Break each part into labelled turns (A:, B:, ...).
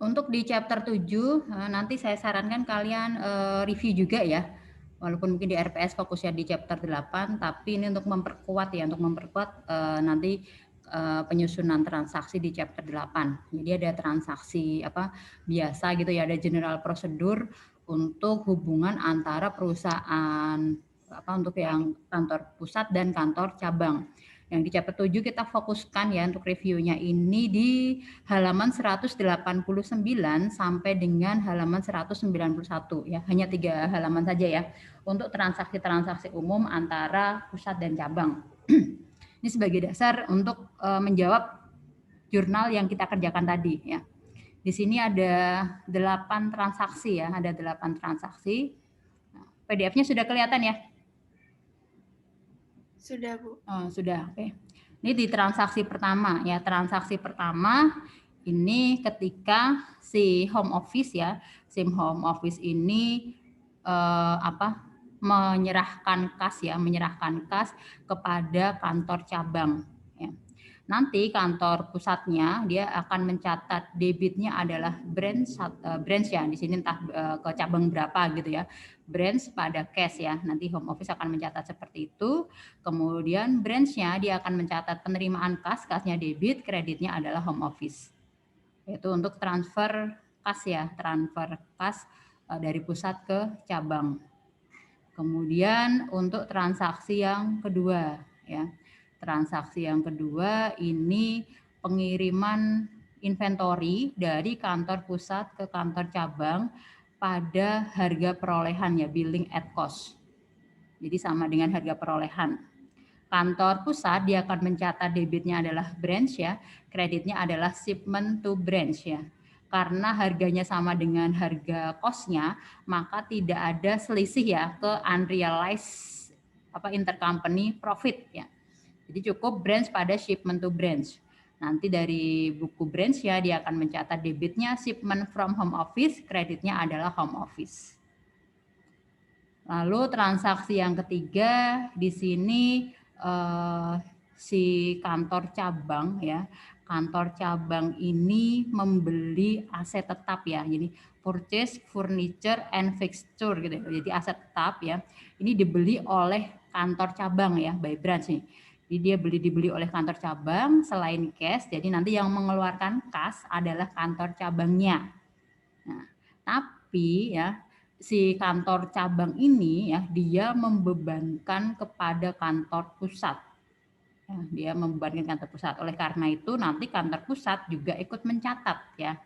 A: Untuk di chapter 7 nanti saya sarankan kalian review juga ya. Walaupun mungkin di RPS fokusnya di chapter 8, tapi ini untuk memperkuat ya, nanti penyusunan transaksi di chapter 8. Jadi ada transaksi biasa gitu ya, ada general prosedur untuk hubungan antara perusahaan untuk yang kantor pusat dan kantor cabang. Yang di chapter 7 kita fokuskan ya untuk reviewnya ini di halaman 189 sampai dengan halaman 191 ya. Hanya 3 halaman saja ya untuk transaksi-transaksi umum antara pusat dan cabang. Ini sebagai dasar untuk menjawab jurnal yang kita kerjakan tadi ya. Di sini ada 8 transaksi ya, ada 8 transaksi. PDF-nya sudah kelihatan ya?
B: Sudah, Bu.
A: Oh, sudah. Oke. Ini di transaksi pertama ya. Transaksi pertama ini ketika si home office ya, SIM home office ini menyerahkan kas kepada kantor cabang ya. Nanti kantor pusatnya dia akan mencatat debitnya adalah branch ya, di sini entah ke cabang berapa gitu ya, branch pada cash ya. Nanti home office akan mencatat seperti itu. Kemudian branch-nya dia akan mencatat penerimaan kasnya debit, kreditnya adalah home office. Itu untuk transfer kas dari pusat ke cabang. Kemudian untuk transaksi yang kedua ya. Transaksi yang kedua ini pengiriman inventory dari kantor pusat ke kantor cabang pada harga perolehan ya, billing at cost. Jadi sama dengan harga perolehan. Kantor pusat dia akan mencatat debitnya adalah branch ya, kreditnya adalah shipment to branch ya. Karena harganya sama dengan harga cost-nya, maka tidak ada selisih ya ke unrealized intercompany profit ya. Jadi cukup branch pada shipment to branch. Nanti dari buku branch ya dia akan mencatat debitnya shipment from home office, kreditnya adalah home office. Lalu transaksi yang ketiga di sini si kantor cabang ya. Kantor cabang ini membeli aset tetap ya. Jadi purchase furniture and fixture gitu. Jadi aset tetap ya. Ini dibeli oleh kantor cabang ya, by branch nih. Jadi dia dibeli oleh kantor cabang selain cash. Jadi nanti yang mengeluarkan kas adalah kantor cabangnya. Nah, tapi ya si kantor cabang ini ya dia membebankan kepada kantor pusat. Ya, dia membebankan kantor pusat. Oleh karena itu nanti kantor pusat juga ikut mencatat ya.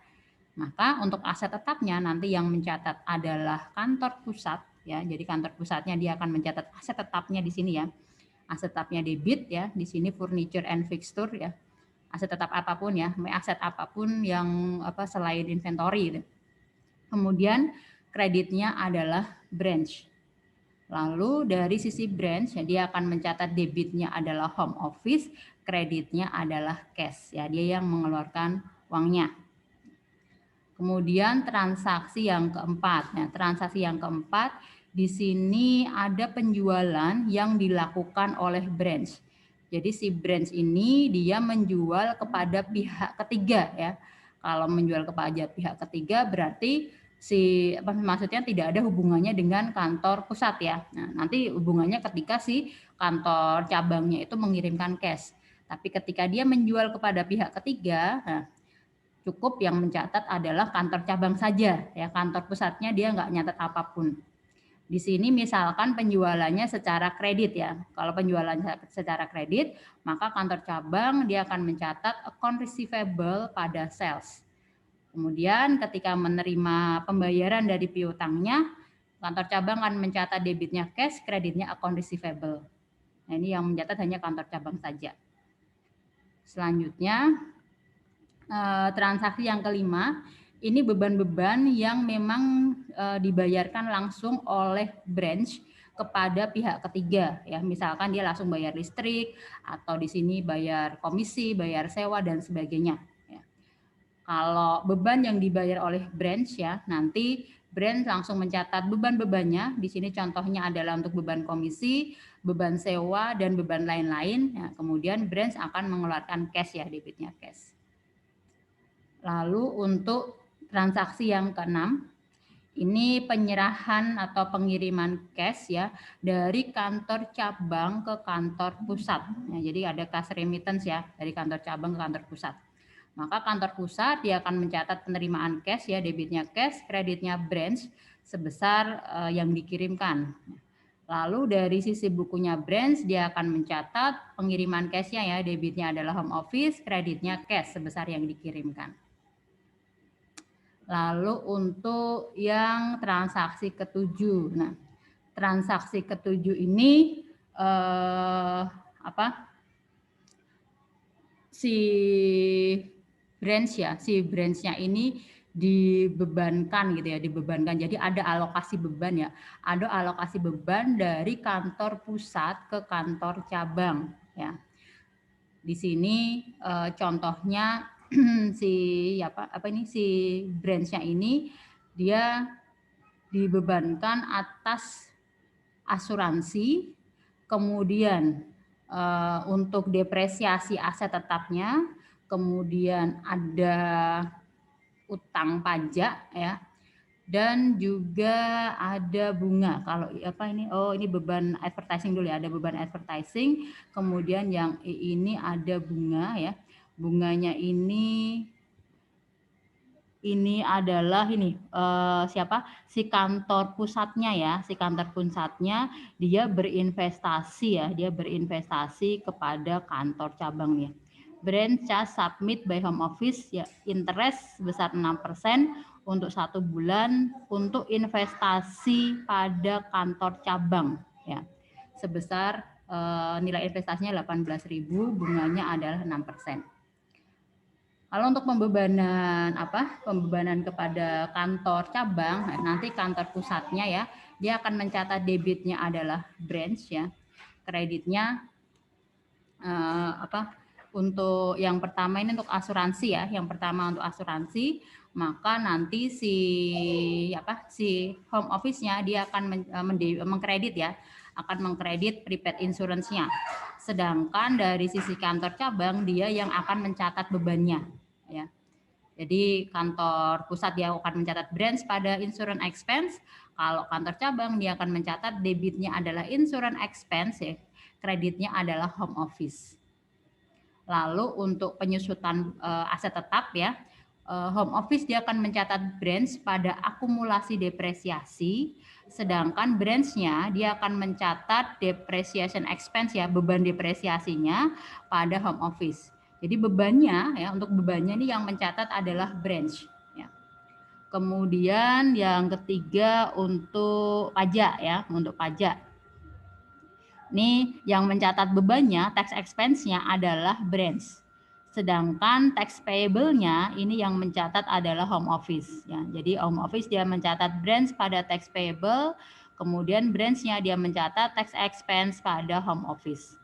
A: Maka untuk aset tetapnya nanti yang mencatat adalah kantor pusat ya. Jadi kantor pusatnya dia akan mencatat aset tetapnya di sini ya. Aset tetapnya debit ya, di sini furniture and fixture ya. Aset tetap apapun ya, aset apapun yang selain inventory gitu. Kemudian kreditnya adalah branch. Lalu dari sisi branch ya, dia akan mencatat debitnya adalah home office, kreditnya adalah cash ya, dia yang mengeluarkan uangnya. Kemudian transaksi yang keempat. Nah, transaksi yang keempat di sini ada penjualan yang dilakukan oleh branch. Jadi si branch ini dia menjual kepada pihak ketiga ya. Kalau menjual kepada pihak ketiga berarti maksudnya tidak ada hubungannya dengan kantor pusat ya. Nah, nanti hubungannya ketika si kantor cabangnya itu mengirimkan cash. Tapi ketika dia menjual kepada pihak ketiga, nah, cukup yang mencatat adalah kantor cabang saja ya, kantor pusatnya dia nggak nyatat apapun. Di sini misalkan penjualannya secara kredit ya. Kalau penjualannya secara kredit, maka kantor cabang dia akan mencatat account receivable pada sales. Kemudian ketika menerima pembayaran dari piutangnya, kantor cabang akan mencatat debitnya cash, kreditnya account receivable. Nah, ini yang mencatat hanya kantor cabang saja. Selanjutnya Transaksi yang kelima, ini beban-beban yang memang dibayarkan langsung oleh branch kepada pihak ketiga ya. Misalkan dia langsung bayar listrik atau di sini bayar komisi, bayar sewa dan sebagainya ya. Kalau beban yang dibayar oleh branch ya, nanti branch langsung mencatat beban-bebannya. Di sini contohnya adalah untuk beban komisi, beban sewa dan beban lain-lain ya. Kemudian branch akan mengeluarkan cash ya, debitnya cash. Lalu untuk transaksi yang keenam, ini penyerahan atau pengiriman cash ya dari kantor cabang ke kantor pusat. Ya, jadi ada cash remittance ya dari kantor cabang ke kantor pusat. Maka kantor pusat dia akan mencatat penerimaan cash ya, debitnya cash, kreditnya branch sebesar yang dikirimkan. Lalu dari sisi bukunya branch dia akan mencatat pengiriman cashnya ya, debitnya adalah home office, kreditnya cash sebesar yang dikirimkan. Lalu untuk yang transaksi ketujuh, nah transaksi ketujuh ini si branch-nya ini dibebankan gitu ya, dibebankan. Jadi ada alokasi beban ya, ada alokasi beban dari kantor pusat ke kantor cabang ya. Di sini contohnya si branch-nya ini dia dibebankan atas asuransi, kemudian untuk depresiasi aset tetapnya, kemudian ada utang pajak ya, dan juga ada bunga. Kalau ini beban advertising dulu ya, ada beban advertising, kemudian yang ini ada bunga ya. Bunganya ini adalah si kantor pusatnya ya, si kantor pusatnya dia berinvestasi kepada kantor cabangnya. Branch charge submit by home office ya, interest sebesar 6% untuk 1 bulan untuk investasi pada kantor cabang ya, sebesar nilai investasinya 18.000, bunganya adalah 6%. Kalau untuk pembebanan kepada kantor cabang, nanti kantor pusatnya ya, dia akan mencatat debitnya adalah branch ya, kreditnya untuk yang pertama ini untuk asuransi ya, yang pertama untuk asuransi, maka nanti si home office-nya dia akan mengkredit ya, akan mengkredit prepaid insurance-nya. Sedangkan dari sisi kantor cabang dia yang akan mencatat bebannya ya. Jadi kantor pusat dia akan mencatat branch pada insurance expense, kalau kantor cabang dia akan mencatat debitnya adalah insurance expense ya, kreditnya adalah home office. Lalu untuk penyusutan aset tetap ya, home office dia akan mencatat branch pada akumulasi depresiasi, sedangkan branch-nya dia akan mencatat depreciation expense ya, beban depresiasinya pada home office. Jadi bebannya ya, untuk bebannya ini yang mencatat adalah branch ya. Kemudian yang ketiga untuk pajak ya, untuk pajak. Ini yang mencatat bebannya, tax expense-nya adalah branch. Sedangkan tax payable-nya ini yang mencatat adalah home office ya. Jadi home office dia mencatat branch pada tax payable, kemudian branch-nya dia mencatat tax expense pada home office.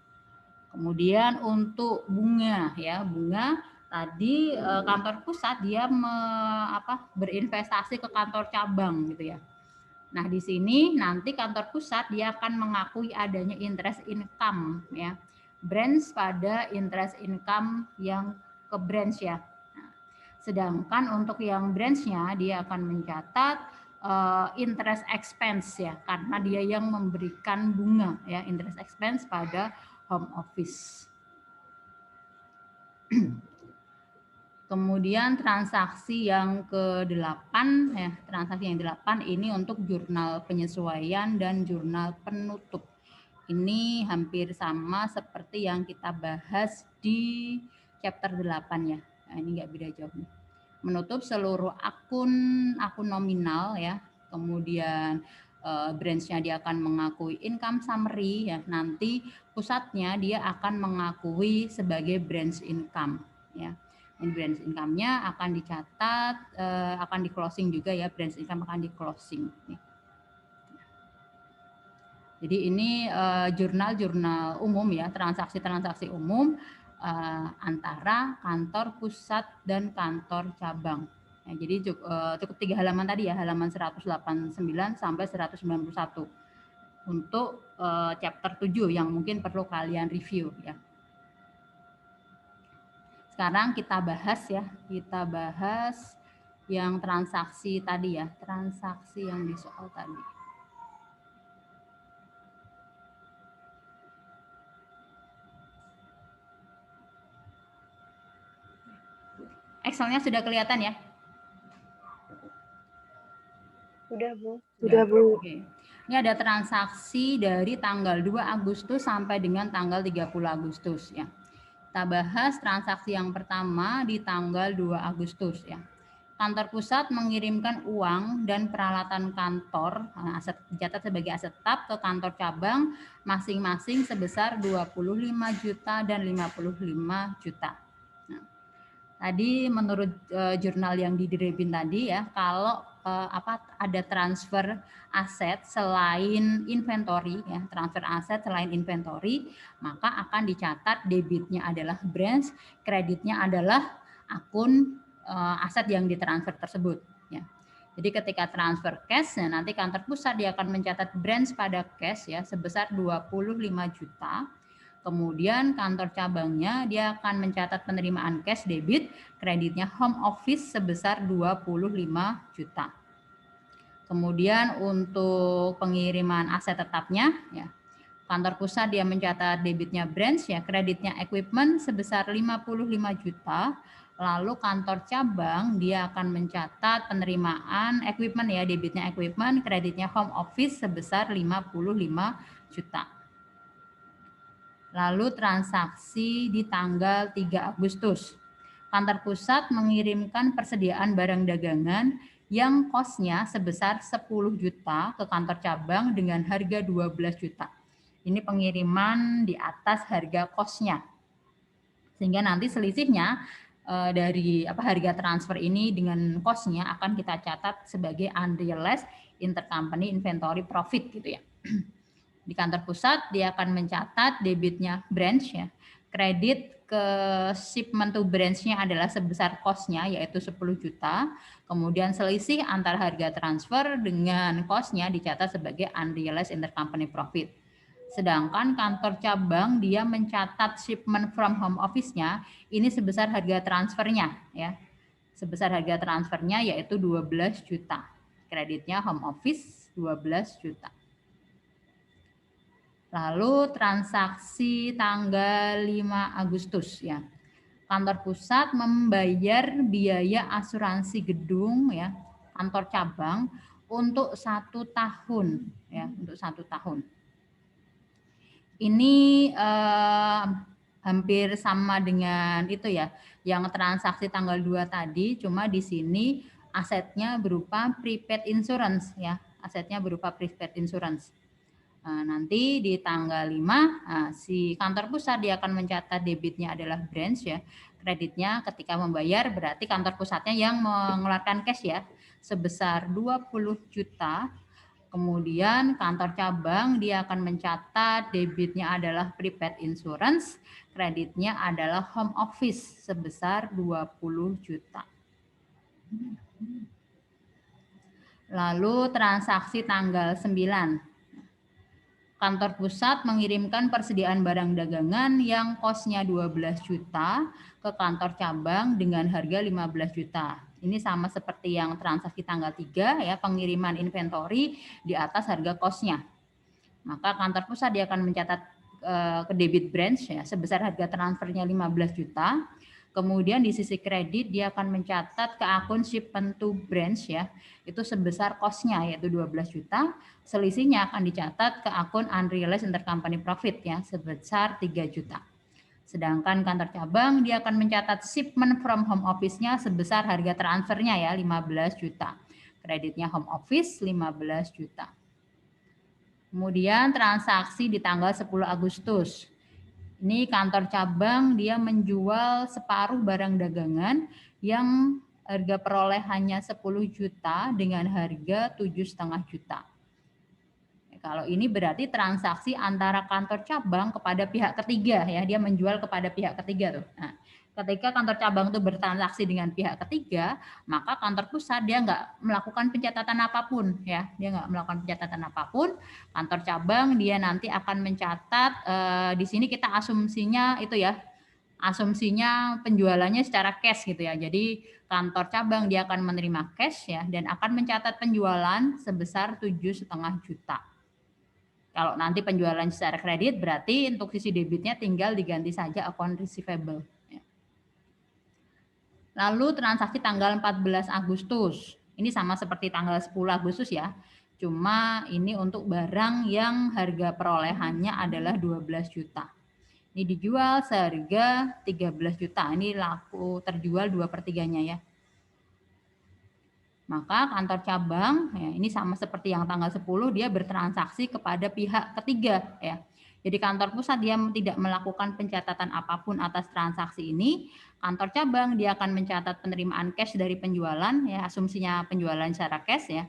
A: Kemudian untuk bunga ya, bunga tadi kantor pusat dia berinvestasi ke kantor cabang gitu ya. Nah, di sini nanti kantor pusat dia akan mengakui adanya interest income ya. Branch pada interest income yang ke branch ya. Nah, sedangkan untuk yang branch-nya dia akan mencatat interest expense ya, karena dia yang memberikan bunga ya, interest expense pada home office. Kemudian transaksi yang ke-8 ya, transaksi yang ke-8 ini untuk jurnal penyesuaian dan jurnal penutup. Ini hampir sama seperti yang kita bahas di chapter 8 ya. Nah, ini enggak beda jauh nih. Menutup seluruh akun nominal ya. Kemudian branch-nya dia akan mengakui income summary ya. Nanti pusatnya dia akan mengakui sebagai branch income ya. Ini branch income-nya akan dicatat, akan di closing juga ya, branch income akan di closing. Jadi ini jurnal-jurnal umum ya, transaksi-transaksi umum antara kantor pusat dan kantor cabang. Ya, jadi cukup 3 halaman tadi ya, halaman 189 sampai 191 untuk chapter 7 yang mungkin perlu kalian review ya. Sekarang kita bahas ya, yang transaksi tadi ya, transaksi yang di soal tadi. Excel-nya sudah kelihatan ya?
B: Sudah, Bu.
A: Sudah, Bu. Oke. Ini ada transaksi dari tanggal 2 Agustus sampai dengan tanggal 30 Agustus ya. Kita bahas transaksi yang pertama di tanggal 2 Agustus ya. Kantor pusat mengirimkan uang dan peralatan kantor, aset dicatat sebagai aset tetap ke kantor cabang masing-masing sebesar 25 juta dan 55 juta. Nah, tadi menurut jurnal yang didirebin tadi ya, kalau ada transfer aset selain inventory ya, transfer aset selain inventory, maka akan dicatat debitnya adalah branch, kreditnya adalah akun aset yang ditransfer tersebut ya. Jadi ketika transfer cash, nanti kantor pusat dia akan mencatat branch pada cash ya sebesar 25 juta. Kemudian kantor cabangnya dia akan mencatat penerimaan cash debit, kreditnya home office sebesar 25 juta. Kemudian untuk pengiriman aset tetapnya ya, kantor pusat dia mencatat debitnya branch ya, kreditnya equipment sebesar 55 juta. Lalu kantor cabang dia akan mencatat penerimaan equipment ya, debitnya equipment, kreditnya home office sebesar 55 juta. Lalu transaksi di tanggal 3 Agustus. Kantor pusat mengirimkan persediaan barang dagangan yang kosnya sebesar 10 juta ke kantor cabang dengan harga 12 juta. Ini pengiriman di atas harga kosnya. Sehingga nanti selisihnya dari harga transfer ini dengan kosnya akan kita catat sebagai unrealized intercompany inventory profit gitu ya. Di kantor pusat dia akan mencatat debitnya branch ya, kredit ke shipment to branch-nya adalah sebesar cost-nya yaitu 10 juta, kemudian selisih antara harga transfer dengan cost-nya dicatat sebagai unrealized intercompany profit. Sedangkan kantor cabang dia mencatat shipment from home office-nya ini sebesar harga transfernya ya. Sebesar harga transfernya yaitu 12 juta. Kreditnya home office 12 juta. Lalu transaksi tanggal 5 Agustus ya. Kantor pusat membayar biaya asuransi gedung ya, kantor cabang untuk 1 tahun ya, untuk 1 tahun. Ini hampir sama dengan itu ya, yang transaksi tanggal 2 tadi, cuma di sini asetnya berupa prepaid insurance ya, asetnya berupa prepaid insurance. Nanti di tanggal 5 si kantor pusat dia akan mencatat debitnya adalah branch ya, kreditnya ketika membayar berarti kantor pusatnya yang mengeluarkan cash ya sebesar 20 juta. Kemudian kantor cabang dia akan mencatat debitnya adalah prepaid insurance, kreditnya adalah home office sebesar 20 juta. Lalu transaksi tanggal 9. Kantor pusat mengirimkan persediaan barang dagangan yang kosnya 12 juta ke kantor cabang dengan harga 15 juta. Ini sama seperti yang transaksi tanggal 3 ya, pengiriman inventory di atas harga kosnya. Maka kantor pusat dia akan mencatat ke debit branch ya, sebesar harga transfernya 15 juta. Kemudian di sisi kredit dia akan mencatat ke akun shipment to branch ya, itu sebesar cost-nya yaitu 12 juta, selisihnya akan dicatat ke akun unrealized intercompany profit ya sebesar 3 juta. Sedangkan kantor cabang dia akan mencatat shipment from home office-nya sebesar harga transfernya ya 15 juta. Kreditnya home office 15 juta. Kemudian transaksi di tanggal 10 Agustus. Ini kantor cabang dia menjual separuh barang dagangan yang harga perolehannya 10 juta dengan harga 7,5 juta. Kalau ini berarti transaksi antara kantor cabang kepada pihak ketiga ya, dia menjual kepada pihak ketiga tuh. Nah, ketika kantor cabang itu bertransaksi dengan pihak ketiga, maka kantor pusat dia nggak melakukan pencatatan apapun ya, dia nggak melakukan pencatatan apapun. Kantor cabang dia nanti akan mencatat di sini kita asumsinya itu ya, asumsinya penjualannya secara cash gitu ya. Jadi kantor cabang dia akan menerima cash ya dan akan mencatat penjualan sebesar 7,5 juta. Kalau nanti penjualan secara kredit berarti untuk sisi debitnya tinggal diganti saja account receivable. Lalu transaksi tanggal 14 Agustus. Ini sama seperti tanggal 10 Agustus ya. Cuma ini untuk barang yang harga perolehannya adalah 12 juta. Ini dijual seharga 13 juta. Ini laku terjual 2/3-nya ya. Maka kantor cabang ya, ini sama seperti yang tanggal 10 dia bertransaksi kepada pihak ketiga ya. Jadi kantor pusat dia tidak melakukan pencatatan apapun atas transaksi ini. Kantor cabang dia akan mencatat penerimaan cash dari penjualan ya, asumsinya penjualan secara cash ya.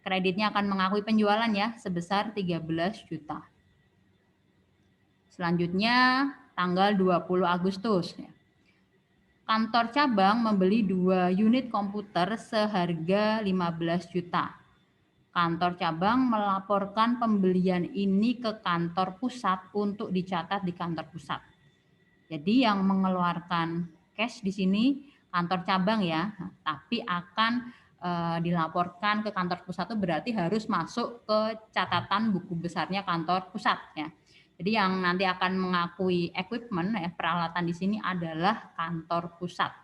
A: Kreditnya akan mengakui penjualan ya sebesar 13 juta. Selanjutnya tanggal 20 Agustus ya. Kantor cabang membeli 2 unit komputer seharga 15 juta. Kantor cabang melaporkan pembelian ini ke kantor pusat untuk dicatat di kantor pusat. Jadi yang mengeluarkan cash di sini kantor cabang ya, tapi akan dilaporkan ke kantor pusat itu berarti harus masuk ke catatan buku besarnya kantor pusat ya. Jadi yang nanti akan mengakui equipment ya, peralatan di sini adalah kantor pusat.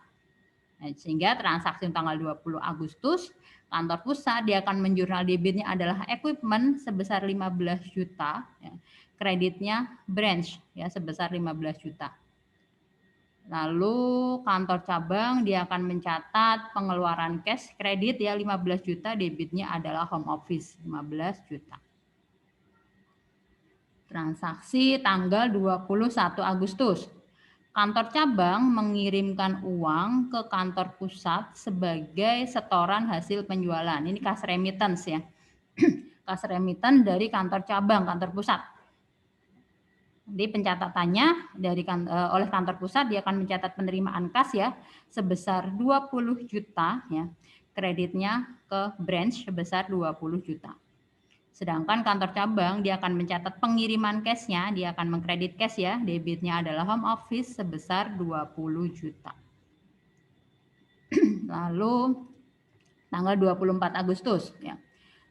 A: Nah, sehingga transaksi tanggal 20 Agustus kantor pusat dia akan menjurnal debitnya adalah equipment sebesar 15 juta ya. Kreditnya branch ya sebesar 15 juta. Lalu kantor cabang dia akan mencatat pengeluaran cash kredit ya 15 juta, debitnya adalah home office 15 juta. Transaksi tanggal 21 Agustus. Kantor cabang mengirimkan uang ke kantor pusat sebagai setoran hasil penjualan. Ini kas remittance ya. Kas remittance dari kantor cabang, kantor pusat. Jadi pencatatannya oleh kantor pusat dia akan mencatat penerimaan kas ya sebesar 20 juta ya. Kreditnya ke branch sebesar 20 juta. Sedangkan kantor cabang dia akan mencatat pengiriman cash-nya, dia akan mengkredit cash ya, debitnya adalah home office sebesar 20 juta. Lalu tanggal 24 Agustus ya.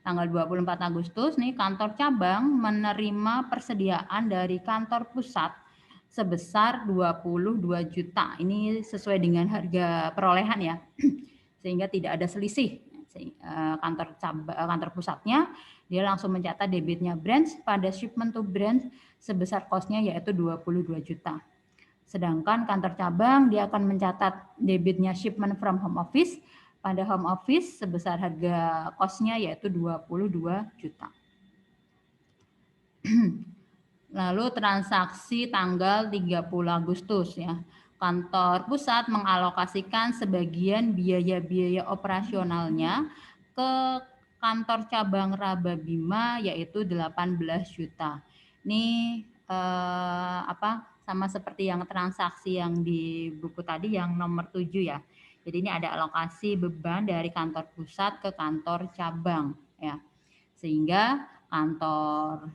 A: Tanggal 24 Agustus nih kantor cabang menerima persediaan dari kantor pusat sebesar 22 juta. Ini sesuai dengan harga perolehan ya. Sehingga tidak ada selisih. Kantor pusatnya dia langsung mencatat debitnya branch pada shipment to branch sebesar cost-nya yaitu 22 juta. Sedangkan kantor cabang dia akan mencatat debitnya shipment from home office pada home office sebesar harga cost-nya yaitu 22 juta. Lalu transaksi tanggal 30 Agustus ya. Kantor pusat mengalokasikan sebagian biaya-biaya operasionalnya ke kantor cabang Raba Bima yaitu 18 juta. Ini sama seperti yang transaksi yang di buku tadi yang nomor 7 ya. Jadi ini ada alokasi beban dari kantor pusat ke kantor cabang ya. Sehingga kantor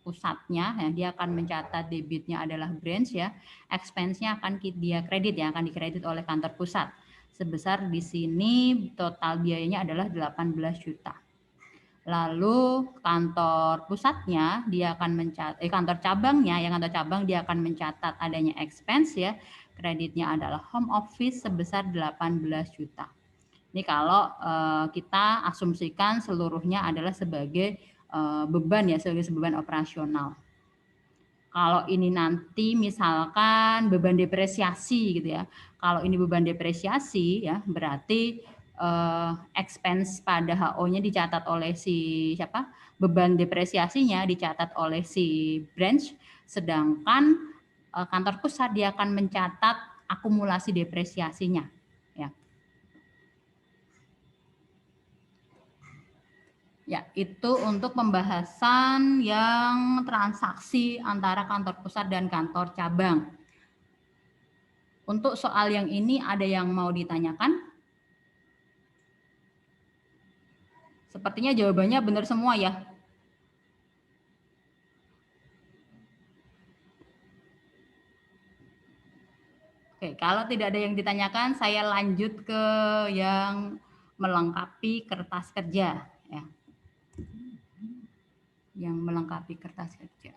A: pusatnya ya, dia akan mencatat debitnya adalah branch ya, expense-nya akan dia kredit ya, akan dikredit oleh kantor pusat. Sebesar di sini total biayanya adalah 18 juta. Lalu kantor pusatnya dia akan mencatat kantor cabangnya kantor cabang dia akan mencatat adanya expense ya, kreditnya adalah home office sebesar 18 juta. Ini kalau kita asumsikan seluruhnya adalah sebagai beban ya, sebagai beban operasional. Kalau ini nanti misalkan beban depresiasi gitu ya. Kalau ini beban depresiasi ya berarti expense pada HO-nya dicatat oleh si siapa? Beban depresiasinya dicatat oleh si branch, sedangkan kantor pusat dia akan mencatat akumulasi depresiasinya, ya. Ya, itu untuk pembahasan yang transaksi antara kantor pusat dan kantor cabang. Untuk soal yang ini ada yang mau ditanyakan? Sepertinya jawabannya benar semua ya. Oke, kalau tidak ada yang ditanyakan, saya lanjut ke yang melengkapi kertas kerja, ya. Yang melengkapi kertas kerja.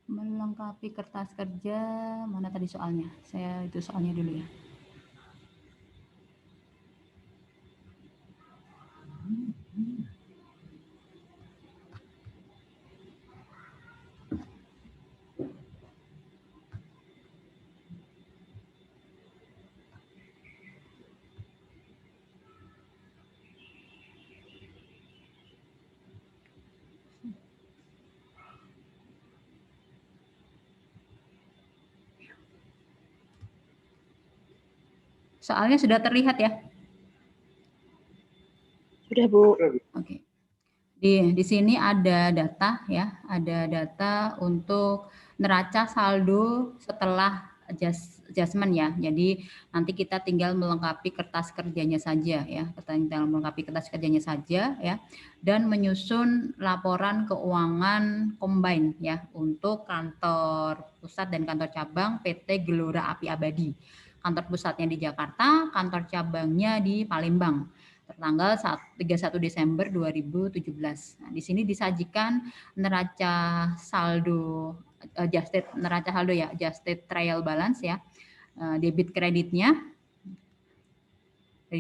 A: Melengkapi kertas kerja, mana tadi soalnya? Saya itu soalnya dulu ya. Soalnya sudah terlihat ya?
B: Sudah, Bu.
A: Oke. Di sini ada data ya, ada data untuk neraca saldo setelah adjustment ya. Jadi nanti kita tinggal melengkapi kertas kerjanya saja ya, tinggal melengkapi kertas kerjanya saja ya, dan menyusun laporan keuangan combine ya untuk kantor pusat dan kantor cabang PT Gelora Api Abadi. Kantor pusatnya di Jakarta, kantor cabangnya di Palembang. Tertanggal 31 Desember 2017. Nah, di sini disajikan neraca saldo adjusted neraca saldo ya, adjusted trial balance ya. Debit kreditnya,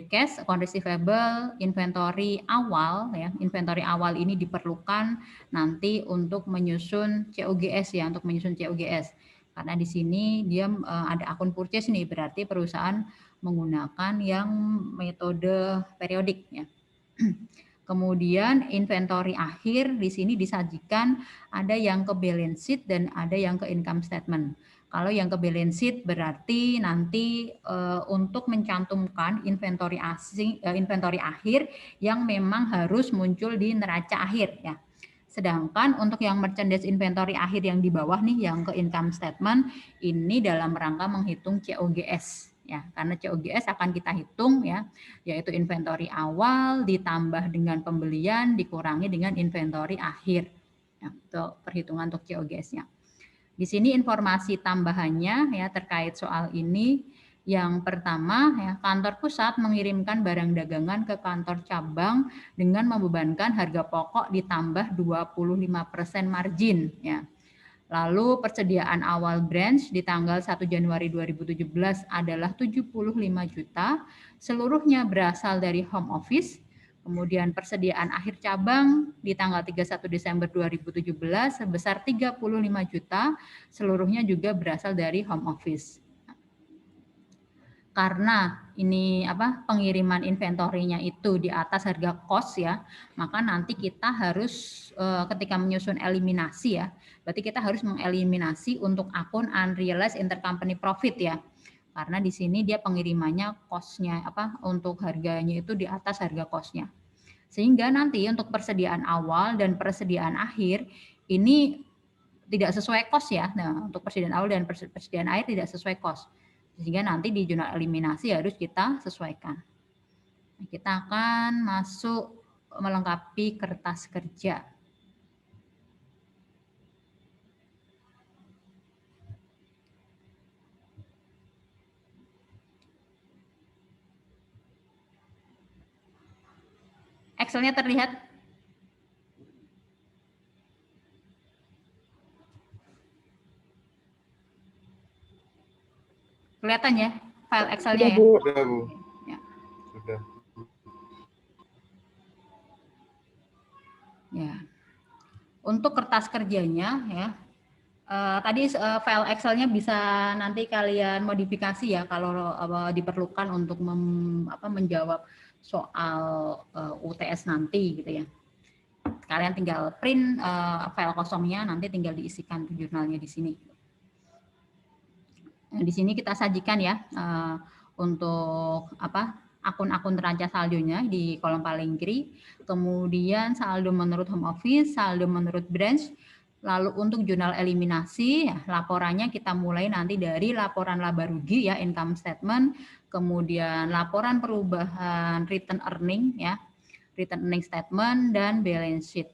A: cash, account receivable, inventory awal ya. Inventory awal ini diperlukan nanti untuk menyusun COGS ya, untuk menyusun COGS. Karena di sini dia ada akun purchase nih, berarti perusahaan menggunakan yang metode periodik ya. Kemudian inventory akhir di sini disajikan ada yang ke balance sheet dan ada yang ke income statement. Kalau yang ke balance sheet berarti nanti untuk mencantumkan inventory inventory akhir yang memang harus muncul di neraca akhir ya. Sedangkan untuk yang merchandise inventory akhir yang di bawah nih yang ke income statement ini dalam rangka menghitung COGS ya, karena COGS akan kita hitung ya, yaitu inventory awal ditambah dengan pembelian dikurangi dengan inventory akhir ya, untuk perhitungan untuk COGS-nya. Di sini informasi tambahannya ya terkait soal ini. Yang pertama ya, kantor pusat mengirimkan barang dagangan ke kantor cabang dengan membebankan harga pokok ditambah 25% margin ya. Lalu persediaan awal branch di tanggal 1 Januari 2017 adalah 75 juta, seluruhnya berasal dari home office. Kemudian persediaan akhir cabang di tanggal 31 Desember 2017 sebesar 35 juta, seluruhnya juga berasal dari home office. Karena ini pengiriman inventorinya itu di atas harga cost ya, maka nanti kita harus ketika menyusun eliminasi ya, berarti kita harus mengeliminasi untuk akun unrealized intercompany profit ya, karena di sini dia pengirimannya costnya untuk harganya itu di atas harga costnya, sehingga nanti untuk persediaan awal dan persediaan akhir ini tidak sesuai cost ya. Nah, untuk persediaan awal dan persediaan akhir tidak sesuai cost. Sehingga nanti di jurnal eliminasi harus kita sesuaikan. Kita akan masuk melengkapi kertas kerja. Excel-nya terlihat? Kelihatan ya file Excel-nya ya?
B: Bu.
C: Sudah, Bu.
A: Ya.
C: Sudah.
A: Untuk kertas kerjanya ya, tadi file Excel-nya bisa nanti kalian modifikasi ya kalau diperlukan untuk menjawab soal UTS nanti gitu ya. Kalian tinggal print file kosongnya, nanti tinggal diisikan jurnalnya di sini. Nah, di sini kita sajikan ya untuk akun-akun neraca saldonya di kolom paling kiri, kemudian saldo menurut home office, saldo menurut branch, lalu untuk jurnal eliminasi, ya, laporannya kita mulai nanti dari laporan laba rugi ya, income statement, kemudian laporan perubahan return earning ya, return earning statement dan balance sheet.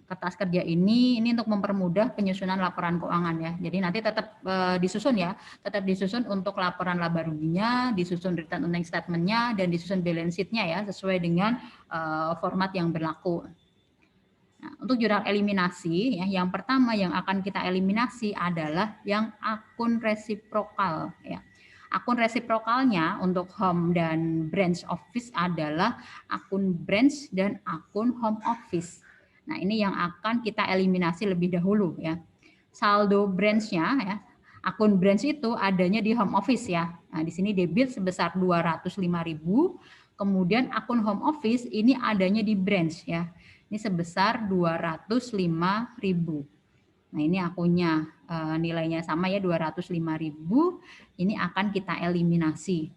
A: Kertas kerja ini untuk mempermudah penyusunan laporan keuangan ya. Jadi nanti tetap disusun ya, tetap disusun untuk laporan laba ruginya, disusun return earning statement-nya, dan disusun balance sheet-nya ya, sesuai dengan format yang berlaku. Nah, untuk jurnal eliminasi ya, yang pertama yang akan kita eliminasi adalah yang akun resiprokal ya. Akun resiprokalnya untuk home dan branch office adalah akun branch dan akun home office. Nah, ini yang akan kita eliminasi lebih dahulu ya. Saldo branch-nya ya, akun branch itu adanya di home office ya. Nah, di sini debit sebesar 205.000, kemudian akun home office ini adanya di branch ya. Ini sebesar 205.000. Nah, ini akunnya nilainya sama ya 205.000, ini akan kita eliminasi.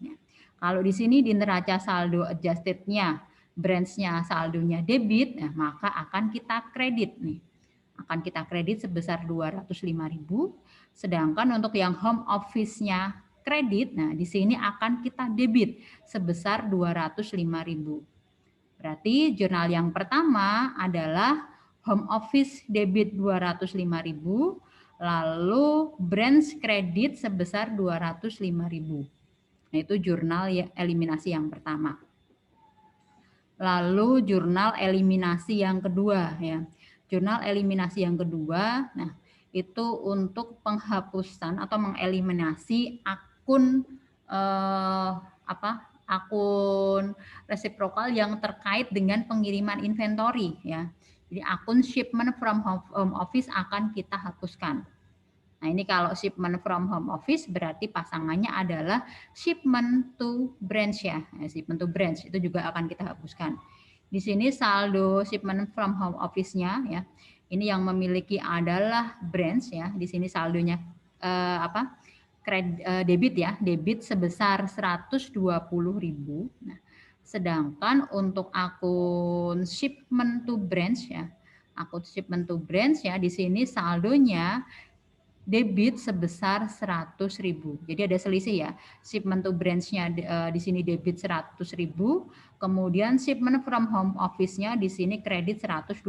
A: Kalau di sini di neraca saldo adjusted-nya, branch-nya saldonya debit, nah, maka akan kita kredit nih. Akan kita kredit sebesar 205.000, sedangkan untuk yang home office-nya kredit, nah di sini akan kita debit sebesar 205.000. Berarti jurnal yang pertama adalah home office debit 205.000, lalu branch kredit sebesar 205.000. Nah, itu jurnal eliminasi yang pertama. Lalu jurnal eliminasi yang kedua ya. Jurnal eliminasi yang kedua, nah itu untuk penghapusan atau mengeliminasi akun akun resiprokal yang terkait dengan pengiriman inventory ya. Jadi akun shipment from home office akan kita hapuskan. Nah, ini kalau shipment from home office berarti pasangannya adalah shipment to branch ya. Shipment to branch itu juga akan kita hapuskan. Di sini saldo shipment from home office-nya ya. Ini yang memiliki adalah branch ya. Di sini saldonya debit ya, debit sebesar 120.000. Nah, sedangkan untuk akun shipment to branch ya, akun shipment to branch ya, di sini saldonya debit sebesar 100.000. Jadi ada selisih ya. Shipment to branch-nya di sini debit 100.000, kemudian shipment from home office-nya di sini kredit 120.000.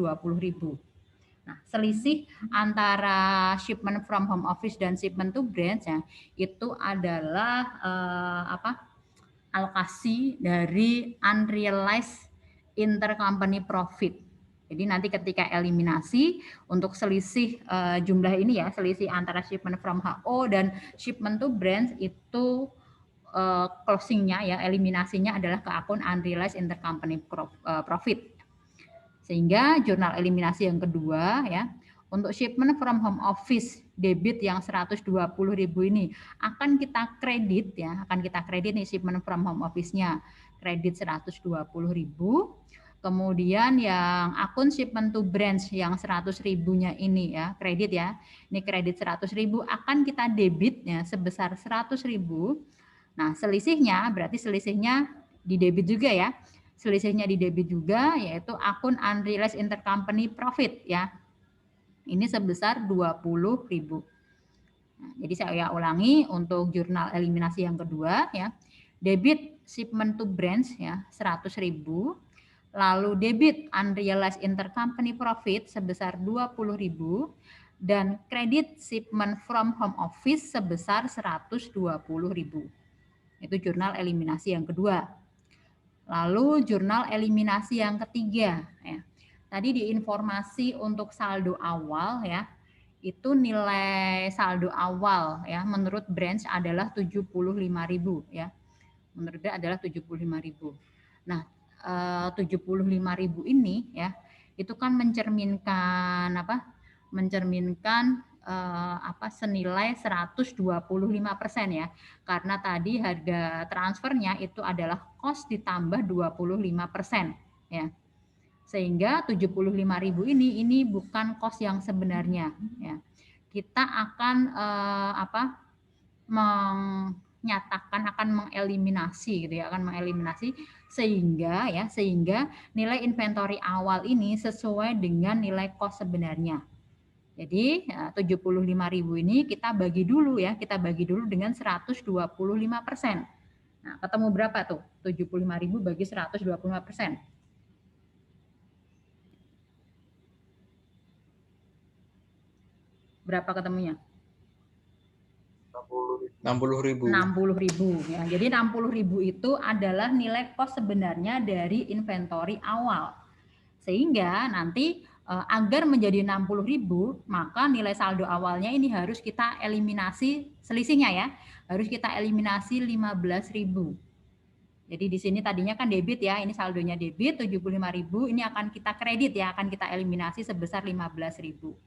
A: Nah, selisih antara shipment from home office dan shipment to branch ya, itu adalah alokasi dari unrealized intercompany profit. Jadi nanti ketika eliminasi untuk selisih jumlah ini ya, selisih antara shipment from HO dan shipment to branch itu closingnya ya, eliminasinya adalah ke akun unrealized intercompany profit. Sehingga jurnal eliminasi yang kedua ya, untuk shipment from home office debit yang 120.000 ini akan kita kredit ya, akan kita kredit nih shipment from home office-nya kredit 120.000. Kemudian yang akun shipment to branch yang 100.000-nya ini ya, kredit ya. Ini kredit 100.000 akan kita debit ya sebesar 100.000. Nah, selisihnya berarti selisihnya di debit juga ya. Selisihnya di debit juga yaitu akun unrealized intercompany profit ya. Ini sebesar 20.000. Nah, jadi saya ulangi untuk jurnal eliminasi yang kedua ya. Debit shipment to branch ya 100.000. Lalu debit unrealized intercompany profit sebesar 20.000 dan kredit shipment from home office sebesar 120.000. Itu jurnal eliminasi yang kedua. Lalu jurnal eliminasi yang ketiga ya. Tadi di informasi untuk saldo awal ya, itu nilai saldo awal ya menurut branch adalah 75.000 ya. Menurut dia adalah 75.000. Nah, 75.000 ini ya, itu kan mencerminkan apa? Mencerminkan senilai 125% ya. Karena tadi harga transfernya itu adalah cost ditambah 25% ya. Sehingga 75.000 ini bukan cost yang sebenarnya ya. Kita akan menyatakan akan mengeliminasi gitu ya, akan mengeliminasi sehingga nilai inventory awal ini sesuai dengan nilai cost sebenarnya. Jadi 75.000 ini kita bagi dulu ya, kita bagi dulu dengan 125%. Nah, ketemu berapa tuh? 75.000 bagi 125%. Berapa ketemunya?
C: 60.000.
A: 60.000 ya. Jadi 60.000 itu adalah nilai cost sebenarnya dari inventory awal. Sehingga nanti agar menjadi 60.000, maka nilai saldo awalnya ini harus kita eliminasi selisihnya ya. Harus kita eliminasi 15.000. Jadi di sini tadinya kan debit ya, ini saldonya debit 75.000, ini akan kita kredit ya, akan kita eliminasi sebesar 15.000.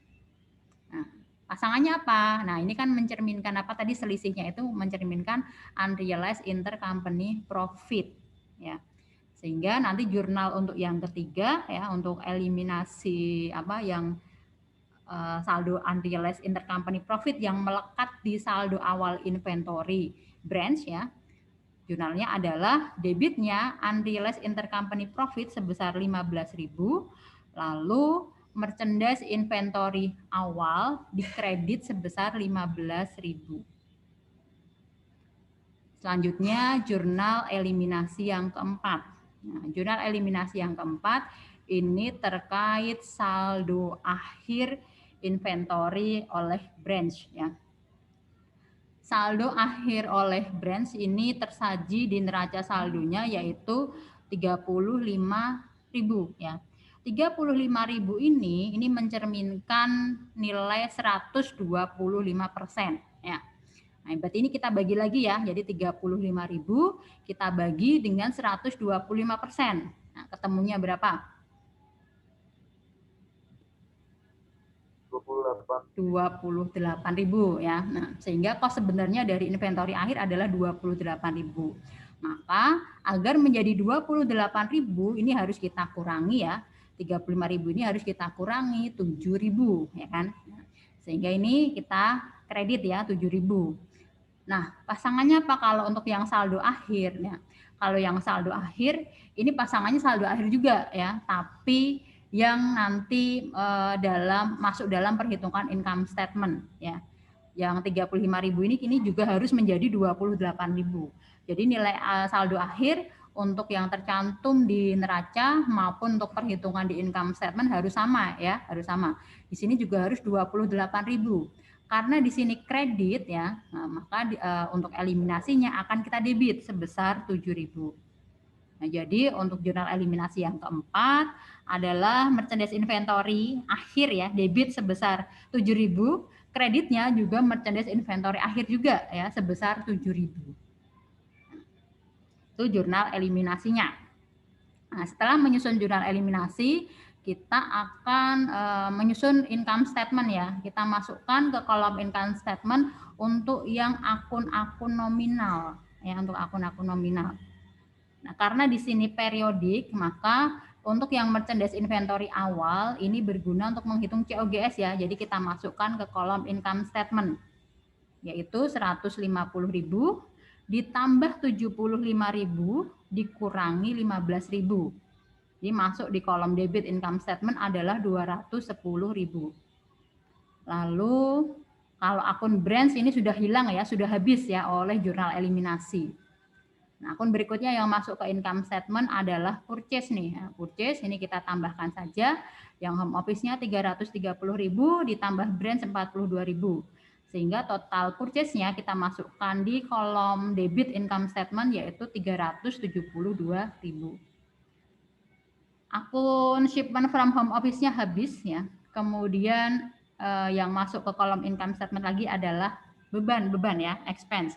A: Nah, pasangannya apa? Nah, ini kan mencerminkan apa tadi, selisihnya itu mencerminkan unrealized intercompany profit ya. Sehingga nanti jurnal untuk yang ketiga ya, untuk eliminasi apa yang saldo unrealized intercompany profit yang melekat di saldo awal inventory branch ya. Jurnalnya adalah debitnya unrealized intercompany profit sebesar 15.000, lalu merchandise inventory awal dikredit sebesar 15.000. Selanjutnya jurnal eliminasi yang keempat. Nah, jurnal eliminasi yang keempat ini terkait saldo akhir inventory oleh branch ya. Saldo akhir oleh branch ini tersaji di neraca saldonya yaitu 35.000 ya. 35.000 ini mencerminkan nilai 125% ya. Nah, berarti ini kita bagi lagi ya. Jadi 35.000 kita bagi dengan 125%. Nah, ketemunya berapa? 28.000 ya. Nah, sehingga cost sebenarnya dari inventory akhir adalah 28.000. Maka agar menjadi 28.000 ini harus kita kurangi ya. 35.000 ini harus kita kurangi 7.000 ya kan. Sehingga ini kita kredit ya 7.000. Nah, pasangannya apa kalau untuk yang saldo akhir ya? Kalau yang saldo akhir ini pasangannya saldo akhir juga ya, tapi yang nanti masuk dalam perhitungan income statement ya. Yang 35.000 ini juga harus menjadi 28.000. Jadi nilai saldo akhir untuk yang tercantum di neraca maupun untuk perhitungan di income statement harus sama ya, harus sama. Di sini juga harus 28.000. Karena di sini kredit ya, maka untuk eliminasinya akan kita debit sebesar 7.000. Nah, jadi untuk jurnal eliminasi yang keempat adalah merchandise inventory akhir ya, debit sebesar 7.000, kreditnya juga merchandise inventory akhir juga ya sebesar 7.000. Itu jurnal eliminasinya. Nah, setelah menyusun jurnal eliminasi, kita akan menyusun income statement ya. Kita masukkan ke kolom income statement untuk yang akun-akun nominal ya, untuk akun-akun nominal. Nah, karena di sini periodik, maka untuk yang merchandise inventory awal ini berguna untuk menghitung COGS ya. Jadi kita masukkan ke kolom income statement yaitu 150.000 ditambah 75.000 dikurangi 15.000. Jadi masuk di kolom debit income statement adalah 210.000. Lalu kalau akun branch ini sudah hilang ya, sudah habis ya oleh jurnal eliminasi. Nah, akun berikutnya yang masuk ke income statement adalah purchase nih. Nah, purchase ini kita tambahkan saja yang home office-nya 330.000 ditambah branch 42.000. Sehingga total purchase-nya kita masukkan di kolom debit income statement yaitu 372.000. Akun shipment from home office-nya habis ya. Kemudian yang masuk ke kolom income statement lagi adalah beban ya, expense.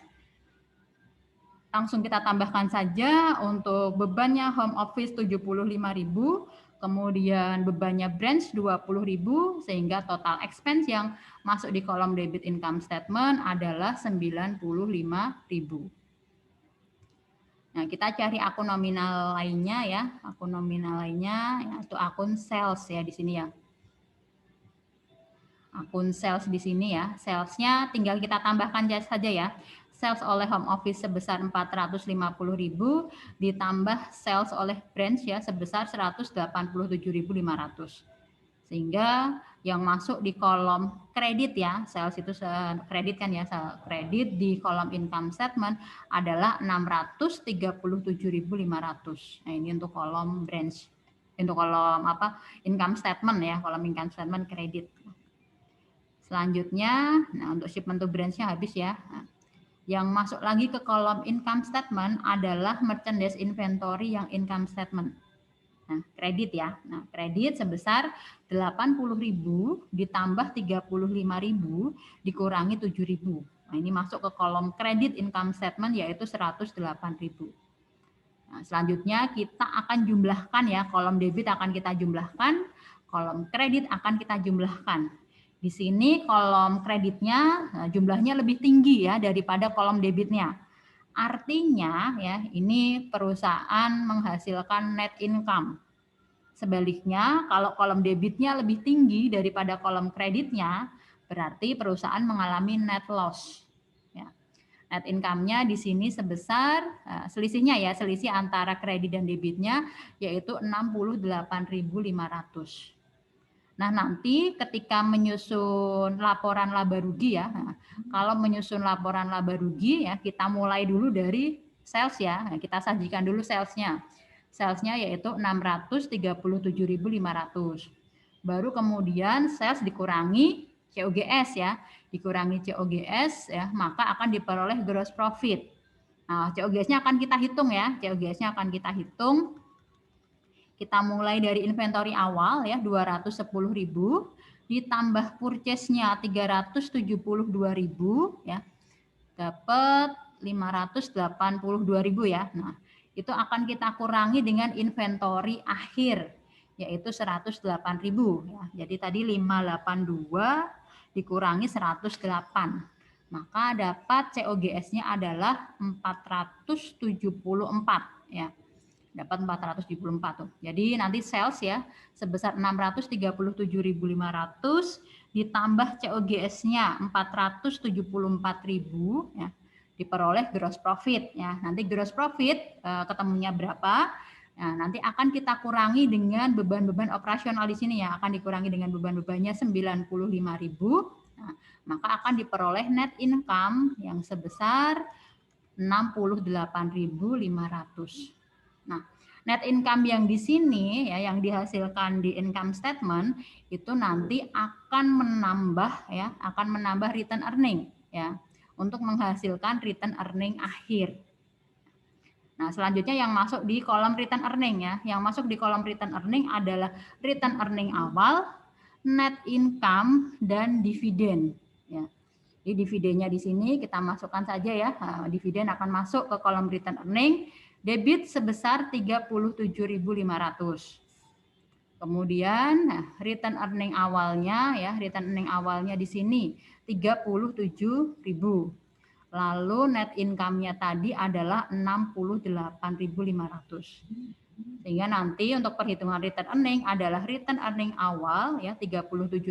A: Langsung kita tambahkan saja untuk bebannya home office 75.000, Kemudian bebannya branch 20.000 sehingga total expense yang masuk di kolom debit income statement adalah 95.000. Nah, kita cari akun nominal lainnya ya. Akun nominal lainnya yaitu akun sales ya di sini ya. Akun sales di sini ya. Salesnya tinggal kita tambahkan saja ya. Sales oleh home office sebesar 450.000 ditambah sales oleh branch ya sebesar 187.500. Sehingga yang masuk di kolom kredit ya, sales itu kredit kan ya, kredit di kolom income statement adalah 637.500. Nah, ini untuk kolom branch. Untuk kolom apa? Income statement ya, kolom income statement kredit. Selanjutnya, nah untuk shipment to branch-nya habis ya. Nah, yang masuk lagi ke kolom income statement adalah merchandise inventory yang income statement. Nah, kredit ya. Nah, kredit sebesar 80.000 ditambah 35.000 dikurangi 7.000. Nah, ini masuk ke kolom kredit income statement yaitu 108.000. Nah, selanjutnya kita akan jumlahkan ya, kolom debit akan kita jumlahkan, kolom kredit akan kita jumlahkan. Di sini kolom kreditnya jumlahnya lebih tinggi ya daripada kolom debitnya. Artinya ya ini perusahaan menghasilkan net income. Sebaliknya kalau kolom debitnya lebih tinggi daripada kolom kreditnya, berarti perusahaan mengalami net loss. Ya. Net income-nya di sini sebesar selisihnya ya, selisih antara kredit dan debitnya yaitu 68.500. Nah, nanti ketika menyusun laporan laba rugi ya, kalau menyusun laporan laba rugi ya, kita mulai dulu dari sales ya. Nah, kita sajikan dulu salesnya. Salesnya yaitu 637.500. Baru kemudian sales dikurangi COGS ya, dikurangi COGS ya, maka akan diperoleh gross profit. Nah, COGS-nya akan kita hitung ya, COGS-nya akan kita hitung. Kita mulai dari inventory awal ya 210.000 ditambah purchase-nya 372.000 ya. Dapat 582.000 ya. Nah, itu akan kita kurangi dengan inventory akhir yaitu 108.000 ya. Jadi tadi 582 dikurangi 108. Maka dapat COGS-nya adalah 474 ya. Dapat 474 tuh. Jadi nanti sales ya sebesar 637.500 ditambah COGS-nya 474.000 ya diperoleh gross profit ya. Nanti gross profit ketemunya berapa? Nah, nanti akan kita kurangi dengan beban-beban operasional di sini ya, akan dikurangi dengan beban-bebannya 95.000. Nah, maka akan diperoleh net income yang sebesar 68.500. Nah, net income yang di sini ya yang dihasilkan di income statement itu nanti akan menambah return earning ya untuk menghasilkan return earning akhir. Nah, selanjutnya yang masuk di kolom return earning ya. Yang masuk di kolom return earning adalah return earning awal, net income dan dividen ya. Jadi dividennya di sini kita masukkan saja ya. Nah, dividen akan masuk ke kolom return earning. Debit sebesar 37.500. Kemudian return earning awalnya ya, return earning awalnya di sini 37.000. Lalu net income-nya tadi adalah 68.500. Sehingga nanti untuk perhitungan return earning adalah return earning awal ya 37.000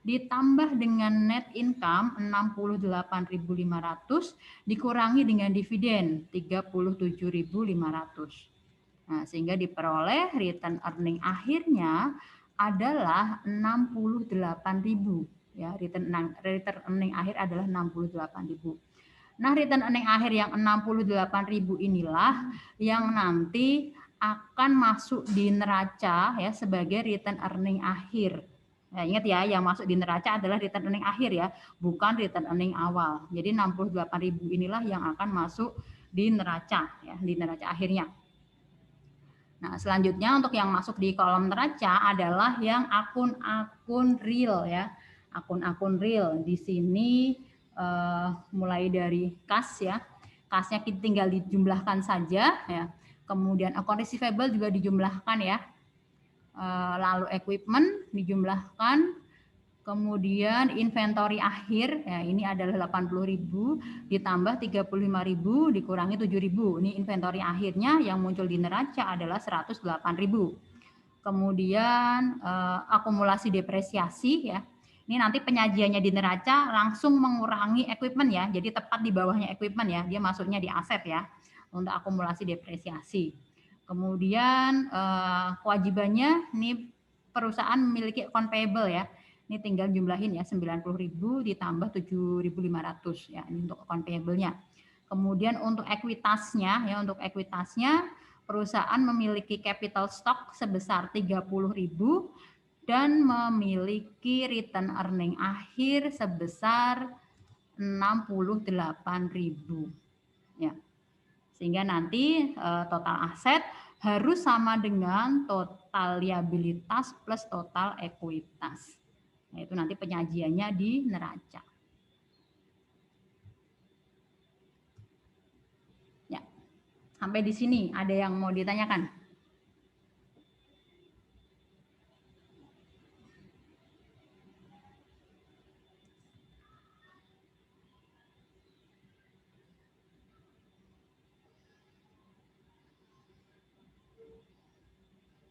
A: ditambah dengan net income 68.500 dikurangi dengan dividen 37.500. Nah, sehingga diperoleh return earning akhirnya adalah 68.000 ya, return earning akhir adalah 68.000. Nah, return earning akhir yang 68.000 inilah yang nanti akan masuk di neraca ya sebagai return earning akhir. Nah, ingat ya, yang masuk di neraca adalah return earning akhir ya, bukan return earning awal. Jadi 68.000 inilah yang akan masuk di neraca ya, di neraca akhirnya. Nah, selanjutnya untuk yang masuk di kolom neraca adalah yang akun-akun real ya. Akun-akun real di sini mulai dari kas ya. Kasnya tinggal dijumlahkan saja ya. Kemudian akun receivable juga dijumlahkan ya. lalu equipment dijumlahkan, kemudian inventory akhir, ya ini adalah 80.000 ditambah 35.000 dikurangi 7.000. Ini inventory akhirnya yang muncul di neraca adalah 108.000. Kemudian akumulasi depresiasi ya. Ini nanti penyajiannya di neraca langsung mengurangi equipment ya. Jadi tepat di bawahnya equipment ya. Dia masuknya di aset ya untuk akumulasi depresiasi. Kemudian kewajibannya ini perusahaan memiliki account payable ya. Ini tinggal jumlahin ya 90.000 ditambah 7.500 ya ini untuk account payable-nya. Kemudian untuk ekuitasnya ya untuk ekuitasnya perusahaan memiliki capital stock sebesar 30.000 dan memiliki return earning akhir sebesar 68.000 ya. Sehingga nanti total aset harus sama dengan total liabilitas plus total ekuitas. Nah, itu nanti penyajiannya di neraca. Ya. Sampai di sini ada yang mau ditanyakan?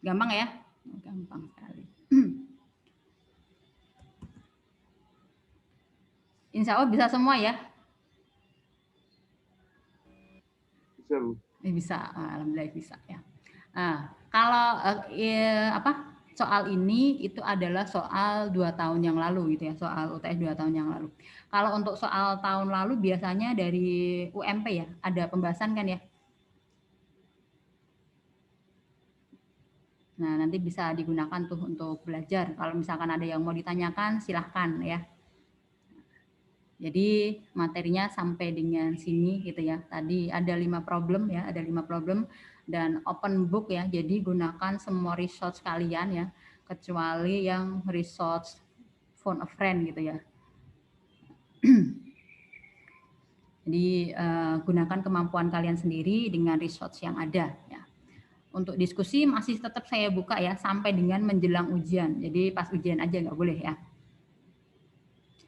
A: Gampang ya? Gampang sekali. Insya Allah bisa semua ya?
C: Bisa, Bu.
A: Bisa, alhamdulillah bisa ya. Nah, kalau soal ini itu adalah soal 2 tahun yang lalu gitu ya, soal UTS 2 tahun yang lalu. Kalau untuk soal tahun lalu biasanya dari UMP ya, ada pembahasan kan ya? Nah, nanti bisa digunakan tuh untuk belajar. Kalau misalkan ada yang mau ditanyakan, silahkan ya. Jadi materinya sampai dengan sini gitu ya. Tadi ada 5 problem ya, ada 5 problem dan open book ya. Jadi gunakan semua resource kalian ya, kecuali yang resource phone a friend gitu ya. Jadi gunakan kemampuan kalian sendiri dengan resource yang ada ya. Untuk diskusi masih tetap saya buka ya sampai dengan menjelang ujian. Jadi pas ujian aja nggak boleh ya.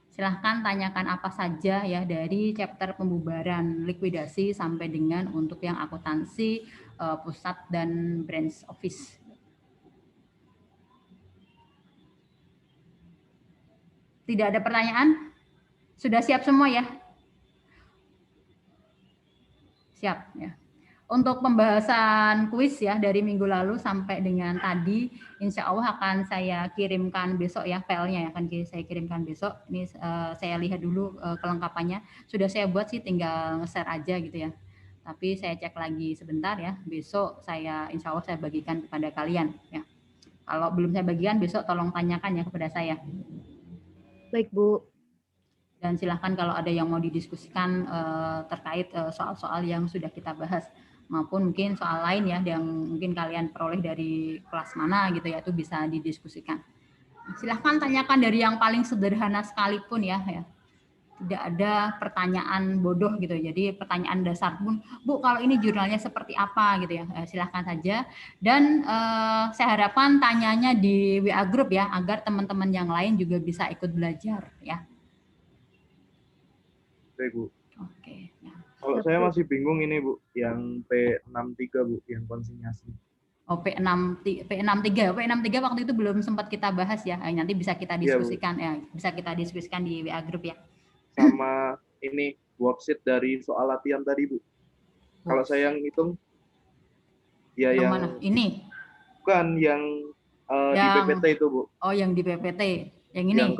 A: Silahkan tanyakan apa saja ya dari chapter pembubaran likuidasi sampai dengan untuk yang akuntansi pusat dan branch office. Tidak ada pertanyaan? Sudah siap semua ya? Siap ya. Untuk pembahasan kuis ya dari minggu lalu sampai dengan tadi, insya Allah akan saya kirimkan besok ya filenya ya, akan saya kirimkan besok. Ini saya lihat dulu kelengkapannya. Sudah saya buat sih, tinggal nge-share aja gitu ya. Tapi saya cek lagi sebentar ya. Besok saya insya Allah saya bagikan kepada kalian ya. Kalau belum saya bagikan besok tolong tanyakan ya kepada saya.
B: Baik, Bu.
A: Dan silahkan kalau ada yang mau didiskusikan terkait soal-soal yang sudah kita bahas, maupun mungkin soal lain ya yang mungkin kalian peroleh dari kelas mana gitu ya, itu bisa didiskusikan. Silahkan tanyakan dari yang paling sederhana sekalipun ya. Tidak ada pertanyaan bodoh gitu. Jadi pertanyaan dasar pun, Bu kalau ini jurnalnya seperti apa gitu ya, silahkan saja. Dan saya harapkan tanyanya di WA group ya, agar teman-teman yang lain juga bisa ikut belajar ya.
C: Baik, Bu.
A: Oke. Ya.
C: Kalau saya masih bingung ini, Bu, yang P63, Bu, yang konsinyasi.
A: Oh, P63 waktu itu belum sempat kita bahas ya. Nanti bisa kita diskusikan ya, bisa kita diskusikan di WA group ya.
C: Sama ini worksheet dari soal latihan tadi, Bu. Kalau saya yang hitung ya yang
A: mana? Ini.
C: Bukan yang di PPT itu, Bu.
A: Oh, yang di PPT. Yang ini.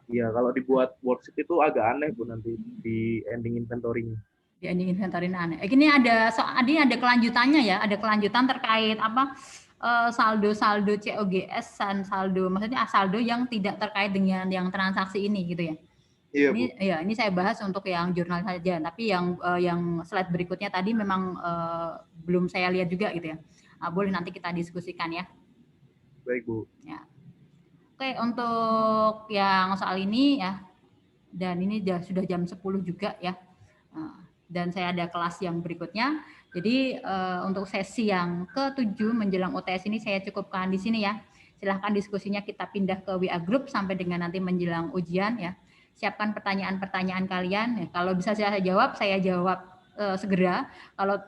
C: Iya, kalau dibuat worksheet itu agak aneh, Bu, nanti di ending inventory-nya.
A: Di ending inventory aneh. Ini ada kelanjutannya ya, ada kelanjutan terkait apa saldo-saldo COGS dan saldo, maksudnya saldo yang tidak terkait dengan yang transaksi ini gitu ya.
C: Iya,
A: ini
C: Bu.
A: Ya, ini saya bahas untuk yang jurnal saja, tapi yang slide berikutnya tadi memang belum saya lihat juga gitu ya. Boleh nanti kita diskusikan ya.
C: Baik, Bu.
A: Ya. Oke, untuk yang soal ini ya, dan ini sudah jam 10 juga ya, dan saya ada kelas yang berikutnya. Jadi untuk sesi yang ke-7 menjelang UTS ini saya cukupkan di sini ya. Silahkan diskusinya kita pindah ke WA Group sampai dengan nanti menjelang ujian ya. Siapkan pertanyaan-pertanyaan kalian. Ya. Kalau bisa saya jawab segera. Kalau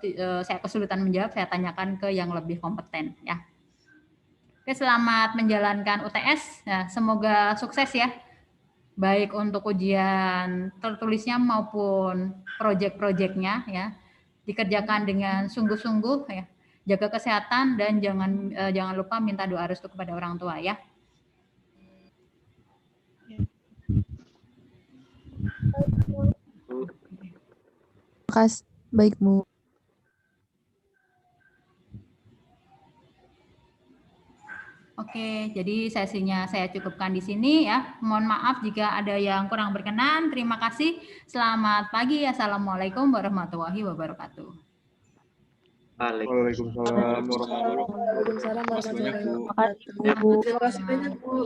A: saya kesulitan menjawab, saya tanyakan ke yang lebih kompeten ya. Oke, selamat menjalankan UTS. Ya, semoga sukses ya. Baik untuk ujian tertulisnya maupun proyek-proyeknya ya. Dikerjakan dengan sungguh-sungguh ya. Jaga kesehatan dan jangan lupa minta doa restu kepada orang tua ya.
B: Makasih. Baik, Bu.
A: Oke, jadi sesinya saya cukupkan di sini ya. Mohon maaf jika ada yang kurang berkenan. Terima kasih. Selamat pagi. Assalamualaikum warahmatullahi wabarakatuh.
C: Waalaikumsalam warahmatullahi wabarakatuh.
D: Waalaikumsalam warahmatullahi
B: Terima kasih,
D: wabarakatuh.
B: Bu.
D: Terima kasih banyak, Bu.